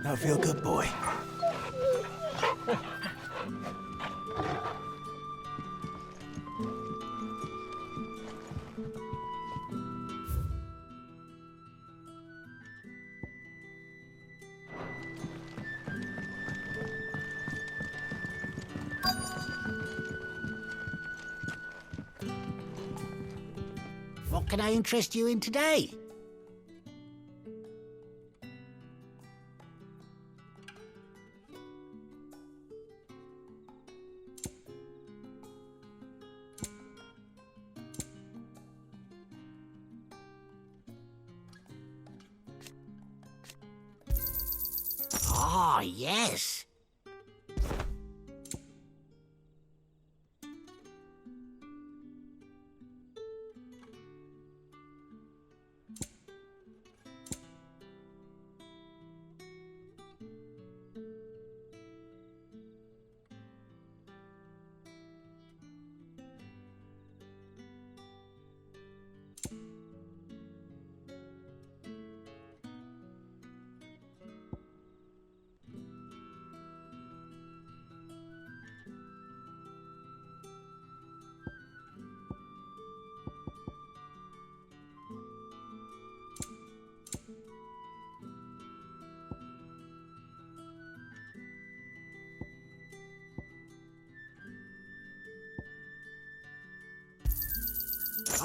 Now feel good, boy. What can I interest you in today? Ah, yes.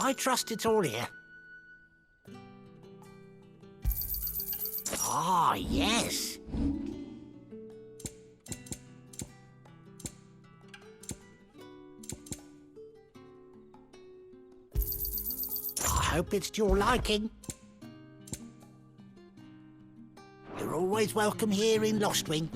I trust it's all here. Ah, yes. I hope it's to your liking. You're always welcome here in Lostwing.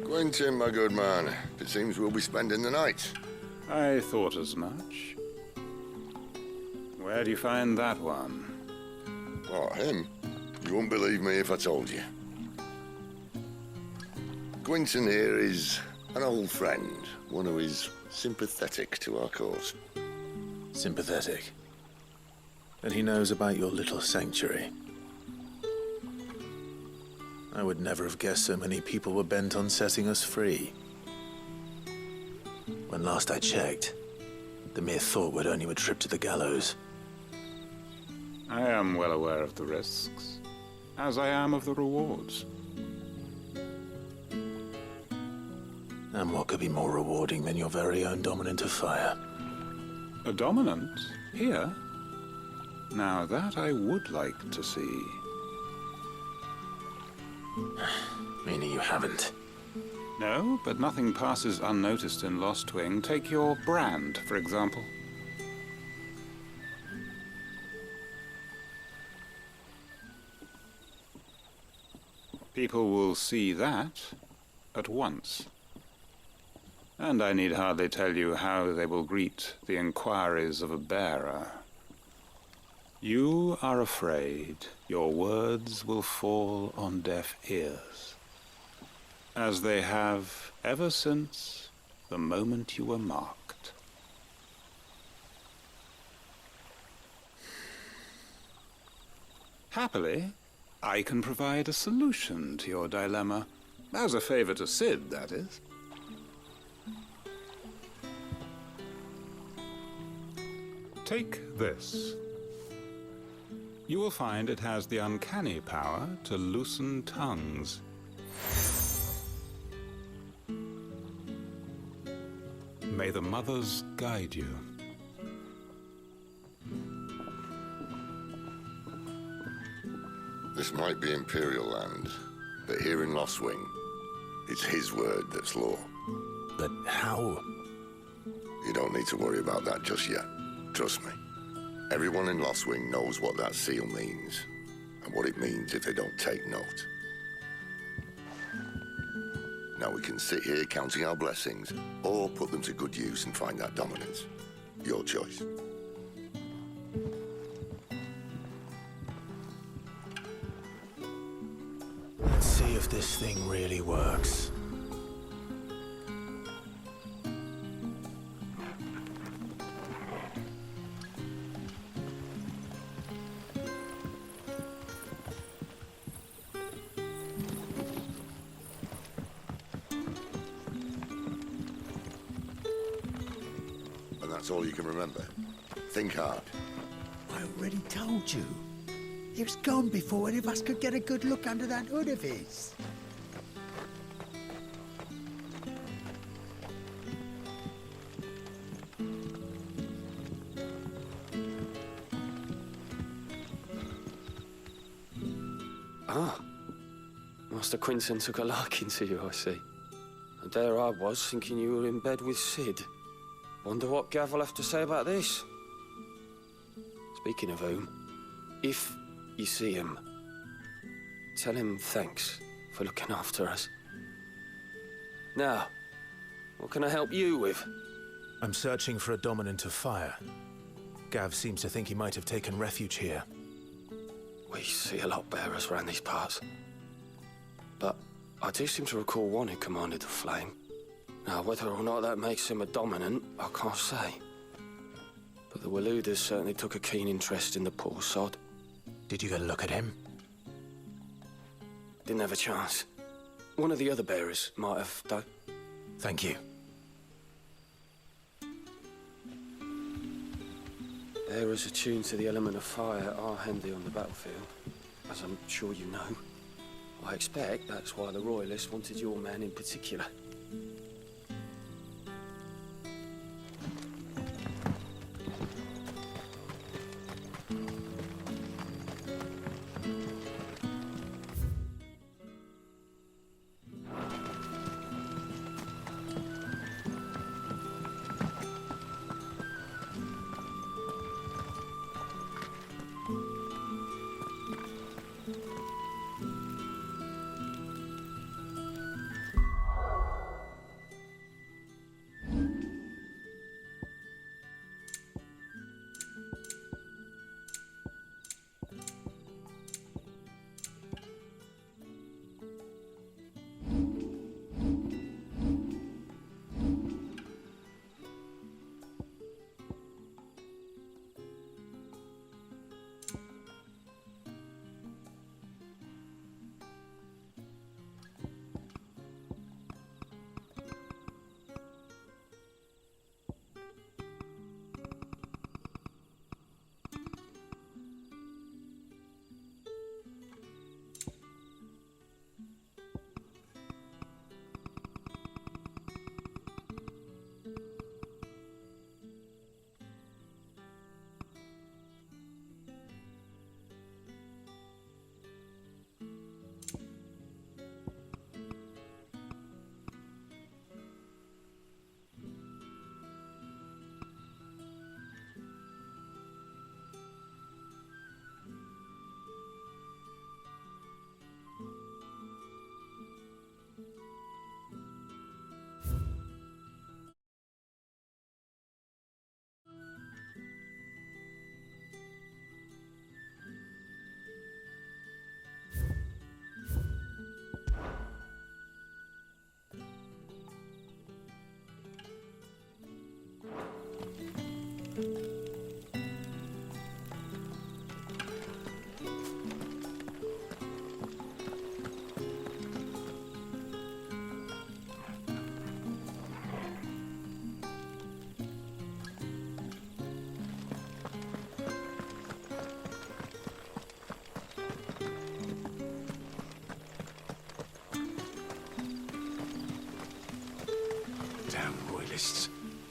Quentin, my good man. It seems we'll be spending the night. I thought as much. Where do you find that one? Oh, him? You won't believe me if I told you. Quentin here is an old friend, one who is sympathetic to our cause. Sympathetic? Then he knows about your little sanctuary. I would never have guessed so many people were bent on setting us free. When last I checked, the mere thought would earn you a trip to the gallows. I am well aware of the risks, as I am of the rewards. And what could be more rewarding than your very own dominant of fire? A dominant? Here? Now that I would like to see. Meaning you haven't. No, but nothing passes unnoticed in Lost Wing. Take your brand, for example. People will see that at once. And I need hardly tell you how they will greet the inquiries of a bearer. You are afraid your words will fall on deaf ears, as they have ever since the moment you were marked. Happily, I can provide a solution to your dilemma, as a favor to Sid, that is. Take this. You will find it has the uncanny power to loosen tongues. May the mothers guide you. This might be Imperial land, but here in Lost Wing, it's his word that's law. But how? You don't need to worry about that just yet. Trust me. Everyone in Lost Wing knows what that seal means, and what it means if they don't take note. Now we can sit here counting our blessings, or put them to good use and find that dominance. Your choice. Let's see if this thing really works. And that's all you can remember. Think hard. I already told you. He was gone before any of us could get a good look under that hood of his. Ah. Master Quinton took a liking to you, I see. And there I was, thinking you were in bed with Sid. Wonder what Gav will have to say about this. Speaking of whom, if you see him, tell him thanks for looking after us. Now, what can I help you with? I'm searching for a dominant of fire. Gav seems to think he might have taken refuge here. We see a lot bearers around these parts. But I do seem to recall one who commanded the flame. Now, whether or not that makes him a dominant, I can't say. But the Waluders certainly took a keen interest in the poor sod. Did you get a look at him? Didn't have a chance. One of the other bearers might have, though. Thank you. Bearers attuned to the element of fire are handy on the battlefield, as I'm sure you know. I expect that's why the Royalists wanted your man in particular.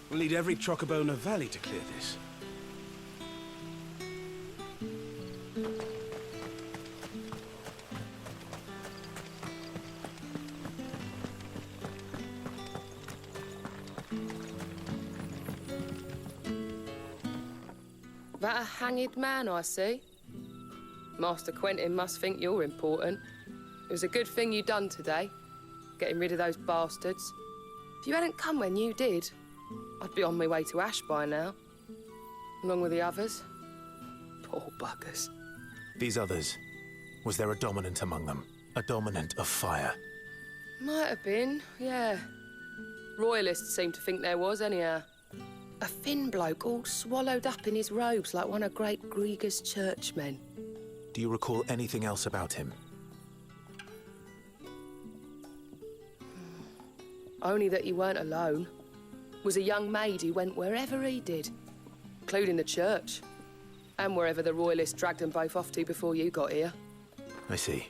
We'll need every Trocobona Valley to clear this. That a hanged man I see? Master Quentin must think you're important. It was a good thing you done today, getting rid of those bastards. If you hadn't come when you did, I'd be on my way to Ash by now, along with the others. Poor buggers. These others, was there a dominant among them? A dominant of fire? Might have been, yeah. Royalists seem to think there was, anyhow. A thin bloke all swallowed up in his robes like one of Great Gregor's churchmen. Do you recall anything else about him? Only that he weren't alone. Was a young maid who went wherever he did, including the church, and wherever the Royalists dragged them both off to before you got here. I see.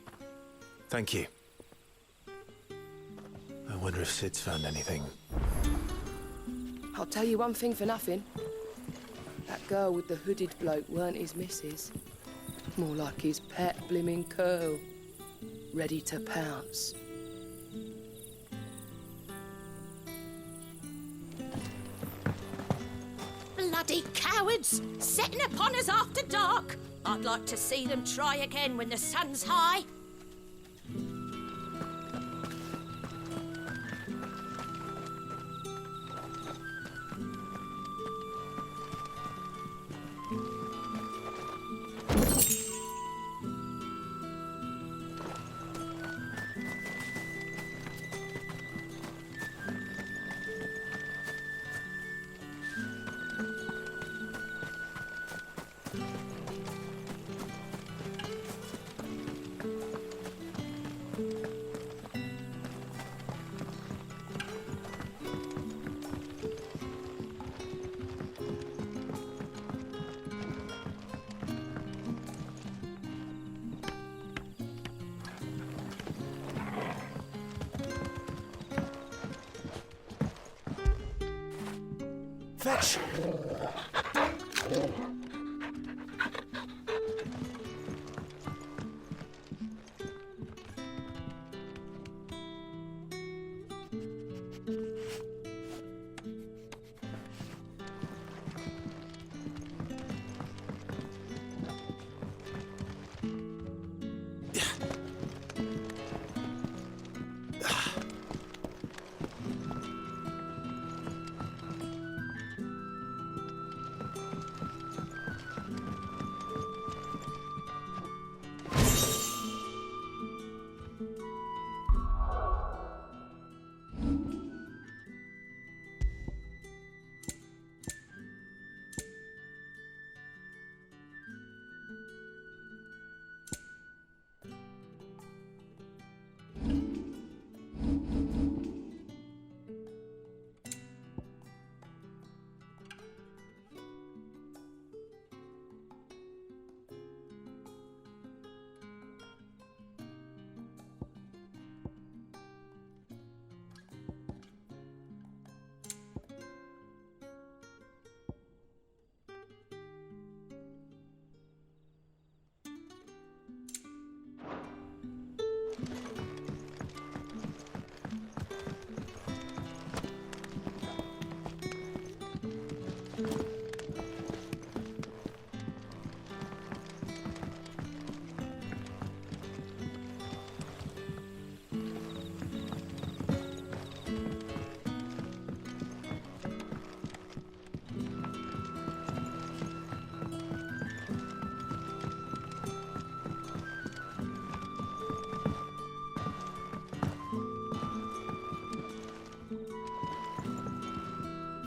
Thank you. I wonder if Sid's found anything. I'll tell you one thing for nothing. That girl with the hooded bloke weren't his missus. More like his pet blimmin' curl. Ready to pounce. Bloody cowards! Setting upon us after dark! I'd like to see them try again when the sun's high. Fetch!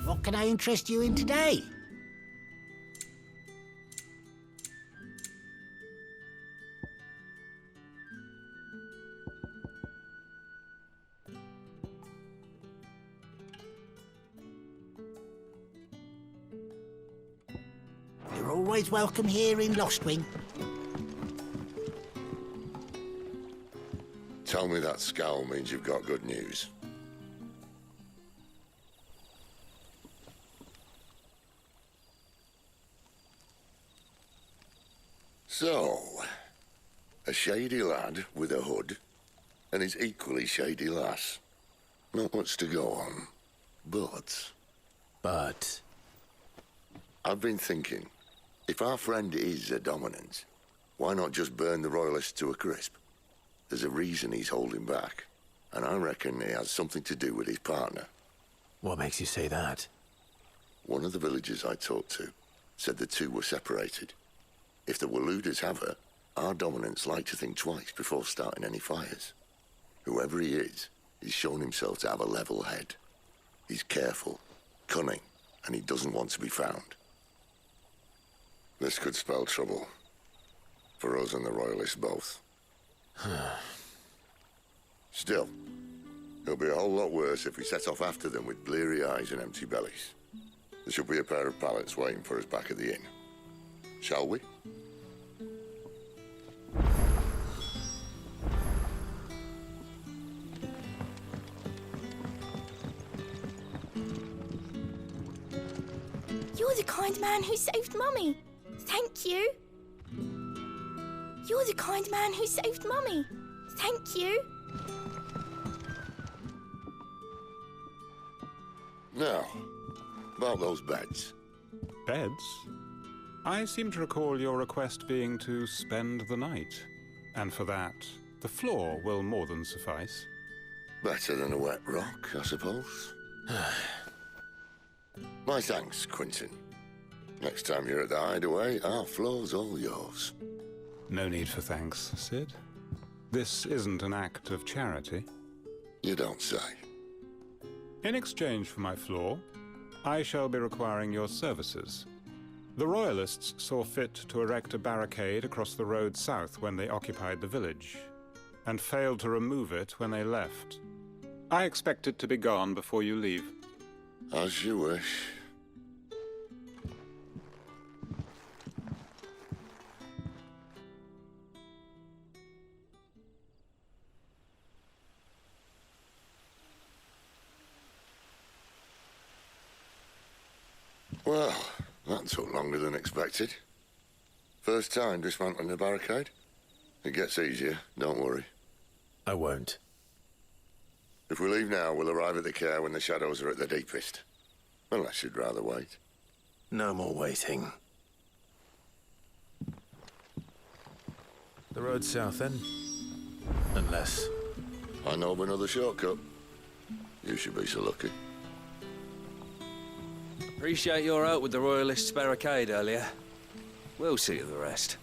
What can I interest you in today? You're always welcome here in Lostwing. Tell me that scowl means you've got good news. So, a shady lad with a hood and his equally shady lass. Not much to go on, but... I've been thinking, if our friend is a dominant, why not just burn the Royalists to a crisp? There's a reason he's holding back, and I reckon it has something to do with his partner. What makes you say that? One of the villagers I talked to said the two were separated. If the Waluders have her, our dominants like to think twice before starting any fires. Whoever he is, he's shown himself to have a level head. He's careful, cunning, and he doesn't want to be found. This could spell trouble. For us and the Royalists both. Still, it'll be a whole lot worse if we set off after them with bleary eyes and empty bellies. There should be a pair of pallets waiting for us back at the inn. Shall we? You're the kind man who saved Mummy. Thank you. You're the kind man who saved Mummy. Thank you. Now, about those beds. Beds? I seem to recall your request being to spend the night. And for that, the floor will more than suffice. Better than a wet rock, I suppose. My thanks, Quentin. Next time you're at the hideaway, our floor's all yours. No need for thanks, Sid. This isn't an act of charity. You don't say. In exchange for my floor, I shall be requiring your services. The Royalists saw fit to erect a barricade across the road south when they occupied the village, and failed to remove it when they left. I expect it to be gone before you leave. As you wish. Well, that took longer than expected. First time dismantling a barricade? It gets easier, don't worry. I won't. If we leave now, we'll arrive at the care when the shadows are at the deepest. Unless you'd rather wait. No more waiting. The road south, then? Unless... I know of another shortcut. You should be so lucky. Appreciate your help with the Royalists' barricade earlier. We'll see to the rest.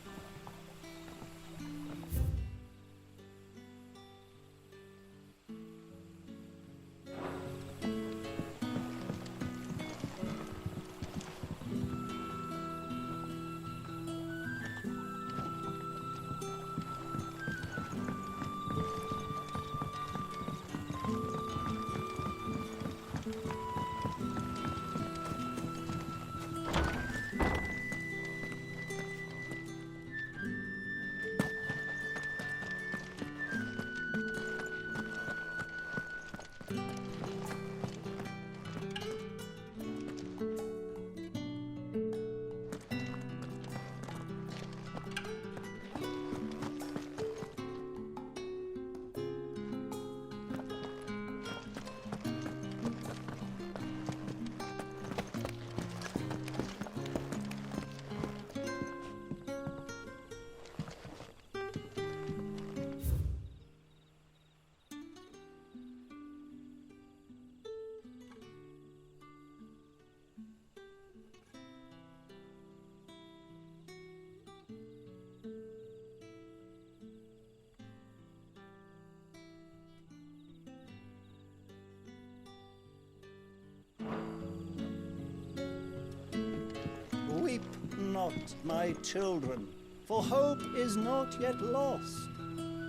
Weep not, my children, for hope is not yet lost.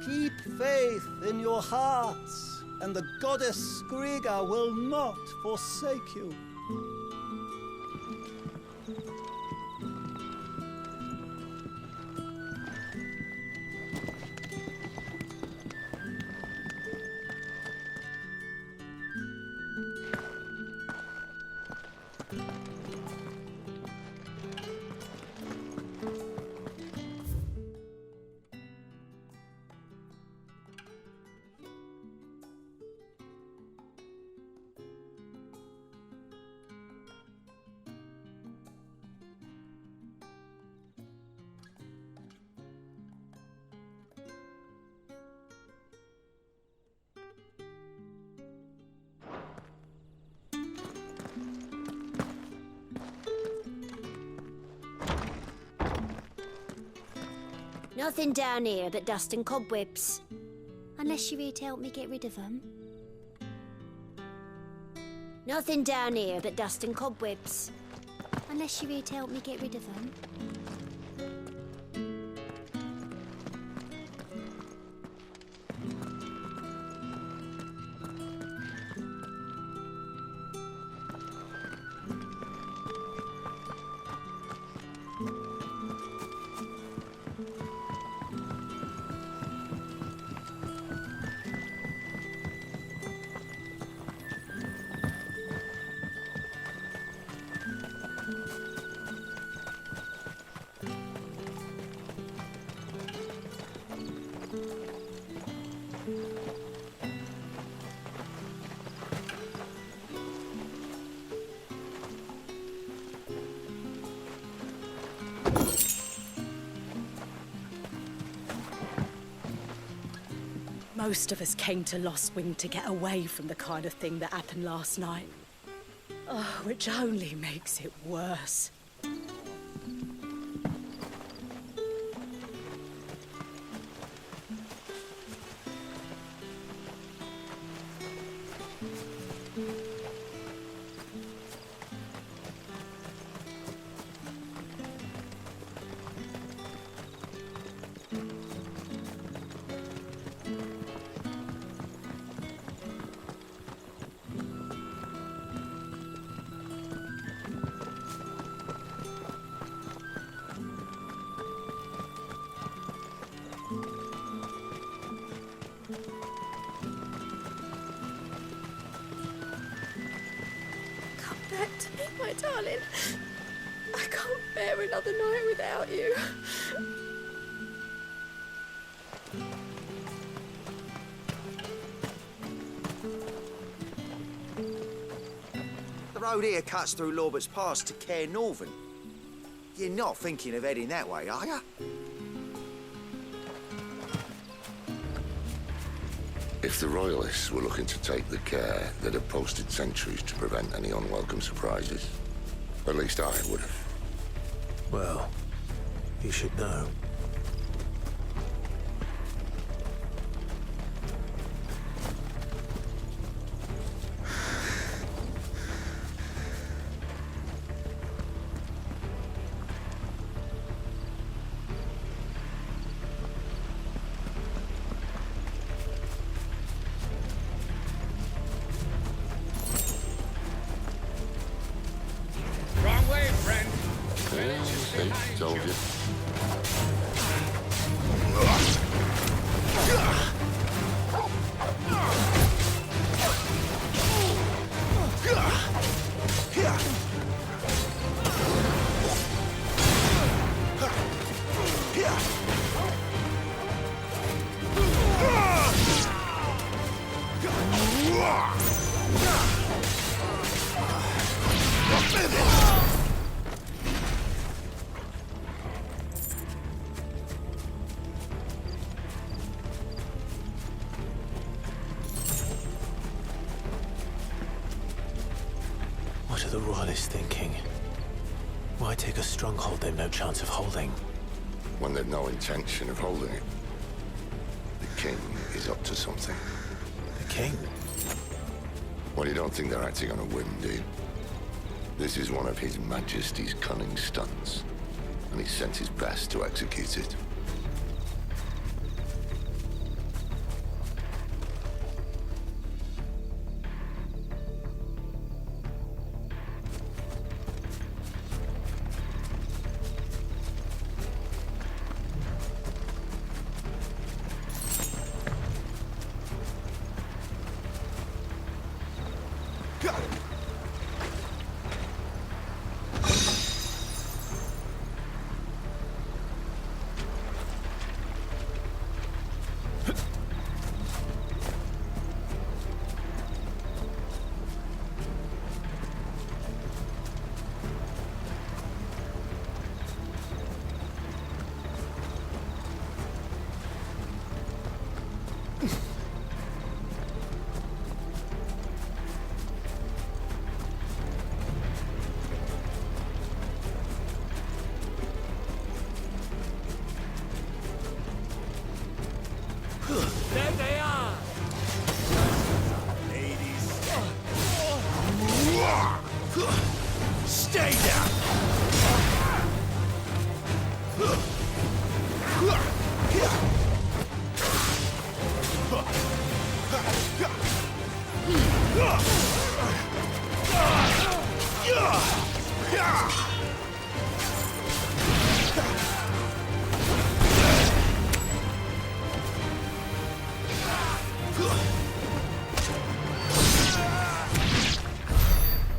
Keep faith in your hearts, and the goddess Skriga will not forsake you. Nothing down here but dust and cobwebs. Unless you're here to help me get rid of them. Nothing down here but dust and cobwebs. Unless you're here to help me get rid of them. Most of us came to Lost Wing to get away from the kind of thing that happened last night. Oh, which only makes it worse. Back to me, my darling. I can't bear another night without you. The road here cuts through Lorbert's Pass to Care Northern. You're not thinking of heading that way, are you? If the Royalists were looking to take the care, they'd have posted sentries to prevent any unwelcome surprises. At least I would have. Well, you should know. Told you. What are the Royalists thinking? Why take a stronghold they've no chance of holding? When they've no intention of holding it. The king is up to something. The king? Well, you don't think they're acting on a whim, do you? This is one of His Majesty's cunning stunts, and he's sent his best to execute it.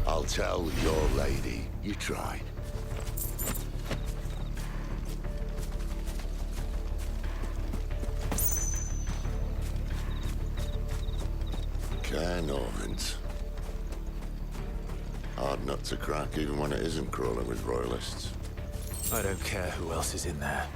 I'll tell your lady you tried. Cairnorvins. Hard nut to crack even when it isn't crawling with royalists. I don't care who else is in there.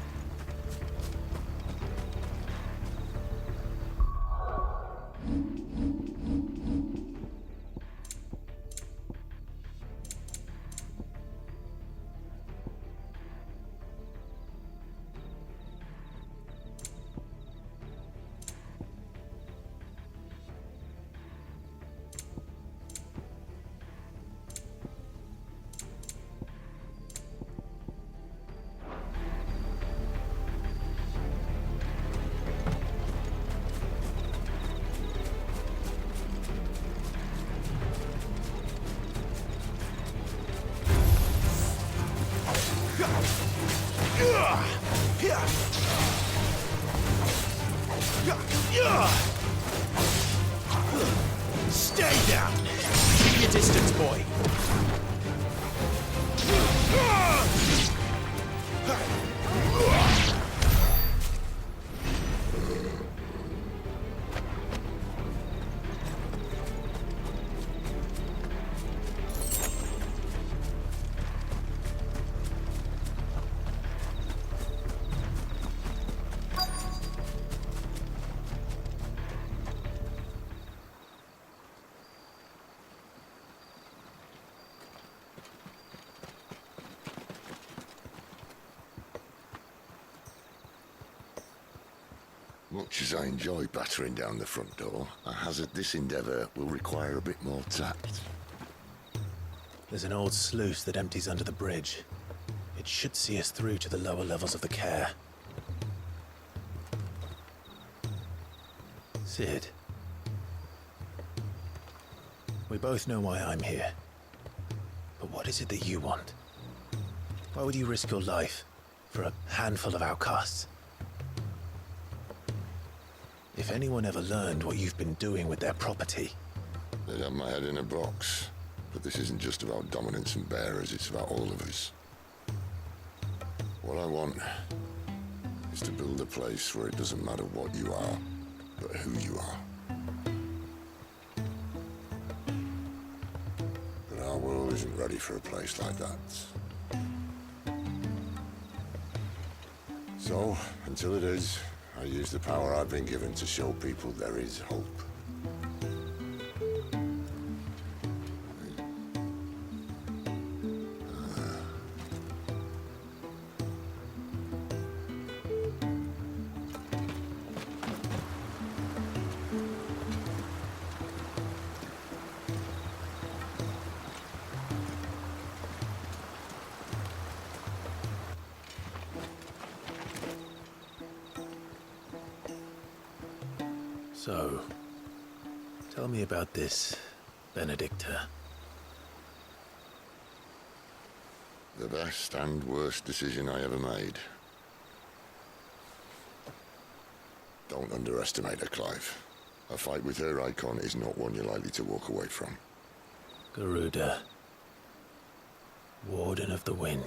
Stay down! Keep your distance, boy! Much as I enjoy battering down the front door, I hazard this endeavour will require a bit more tact. There's an old sluice that empties under the bridge. It should see us through to the lower levels of the care. Sid. We both know why I'm here. But what is it that you want? Why would you risk your life for a handful of outcasts? If anyone ever learned what you've been doing with their property... They'd have my head in a box. But this isn't just about dominance and bearers, it's about all of us. What I want is to build a place where it doesn't matter what you are, but who you are. But our world isn't ready for a place like that. So, until it is, I use the power I've been given to show people there is hope. So, tell me about this Benedicta. The best and worst decision I ever made. Don't underestimate her, Clive. A fight with her icon is not one you're likely to walk away from. Garuda. Warden of the Wind.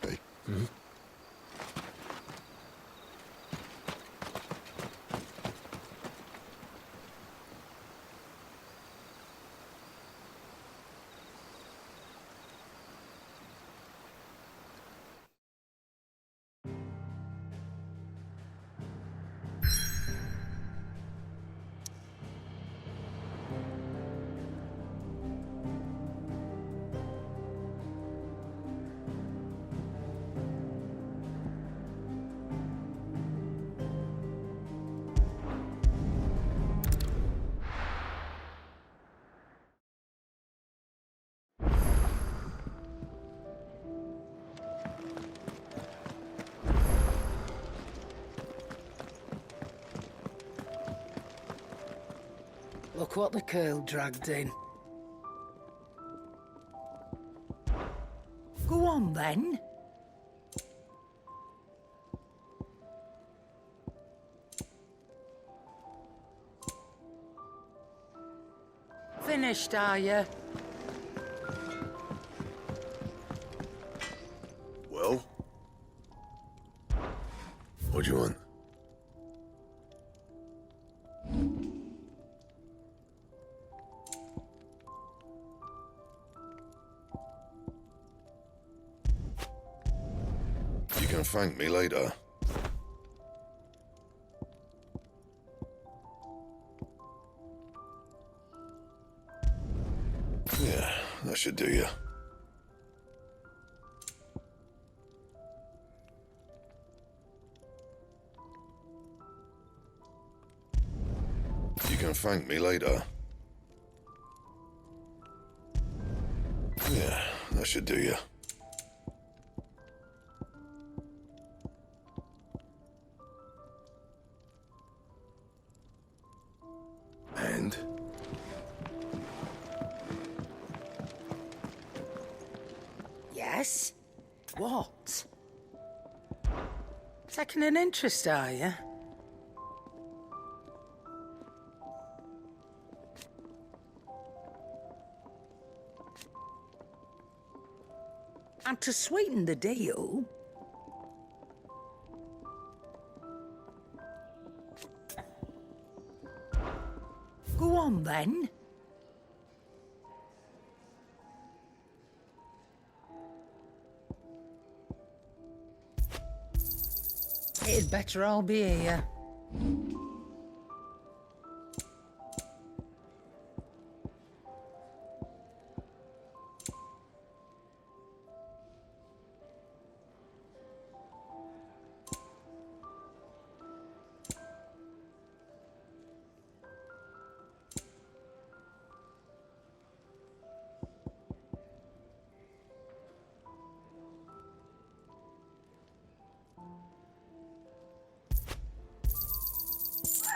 Hey. Hmm? Look what the curl dragged in. Go on, then. Finished, are you? Well? What do you want? You can thank me later. Yeah, that should do you. You can thank me later. Yeah, that should do you. And? Yes? What? Taking an interest, are you? And to sweeten the deal... Go on, then. It'd better all be here.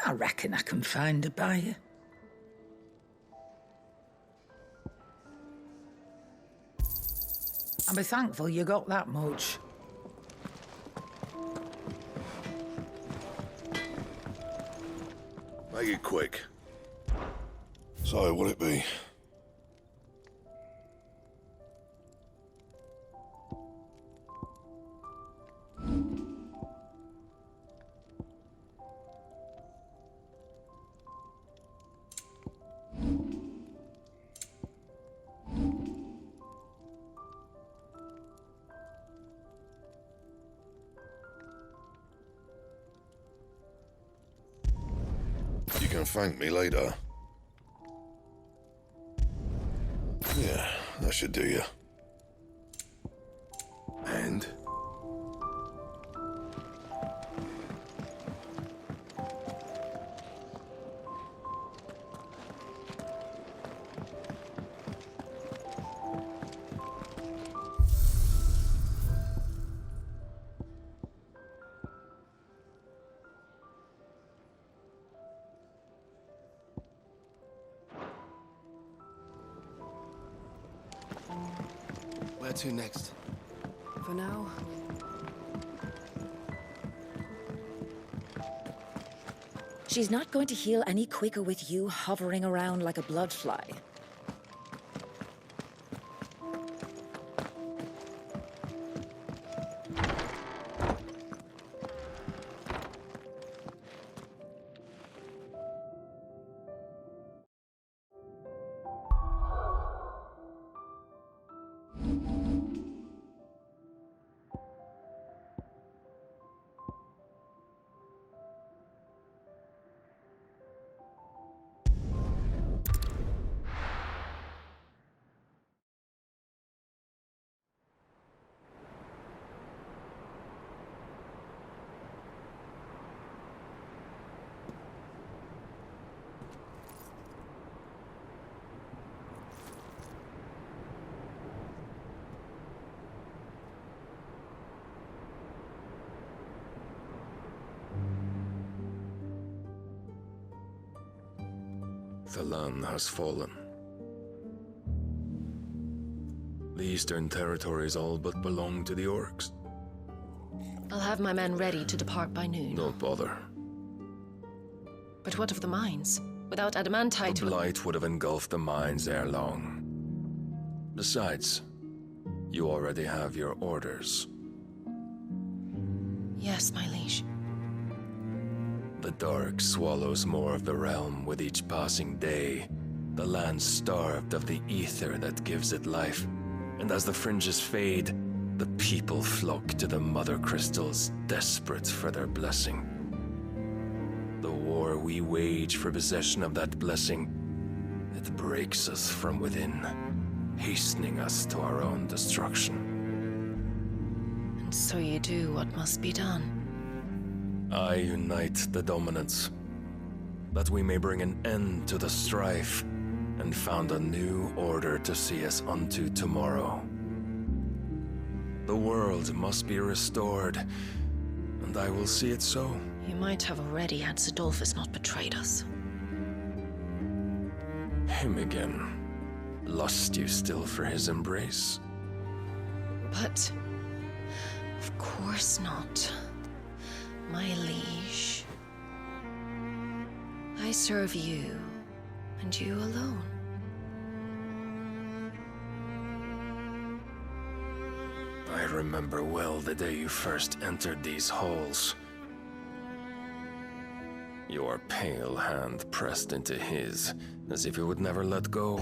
I reckon I can find a buyer. I'll be thankful you got that much. Make it quick. So, what'll it be? You can thank me later. Yeah, that should do you. And? Where to next? For now. She's not going to heal any quicker with you hovering around like a bloodfly. The land has fallen. The Eastern Territories all but belong to the orcs. I'll have my men ready to depart by noon. Don't bother. But what of the mines? Without adamantite... The blight would have engulfed the mines ere long. Besides, you already have your orders. Yes, my liege. The dark swallows more of the realm with each passing day. The land starved of the ether that gives it life. And as the fringes fade, the people flock to the mother crystals, desperate for their blessing. The war we wage for possession of that blessing, it breaks us from within, hastening us to our own destruction. And so you do what must be done. I unite the dominants, that we may bring an end to the strife, and found a new order to see us unto tomorrow. The world must be restored, and I will see it so. You might have already had Zidolphus not betrayed us. Him again. Lust you still for his embrace? But... of course not. My liege. I serve you, and you alone. I remember well the day you first entered these halls. Your pale hand pressed into his, as if you would never let go.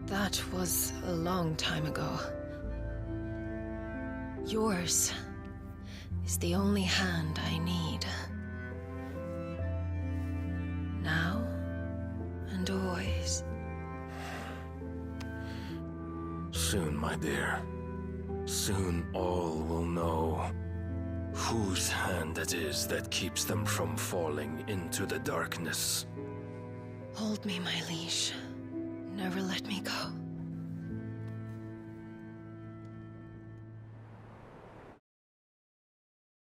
That was a long time ago. Yours is the only hand I need. Now and always. Soon, my dear. Soon all will know whose hand it is that keeps them from falling into the darkness. Hold me, my liege. Never let me go.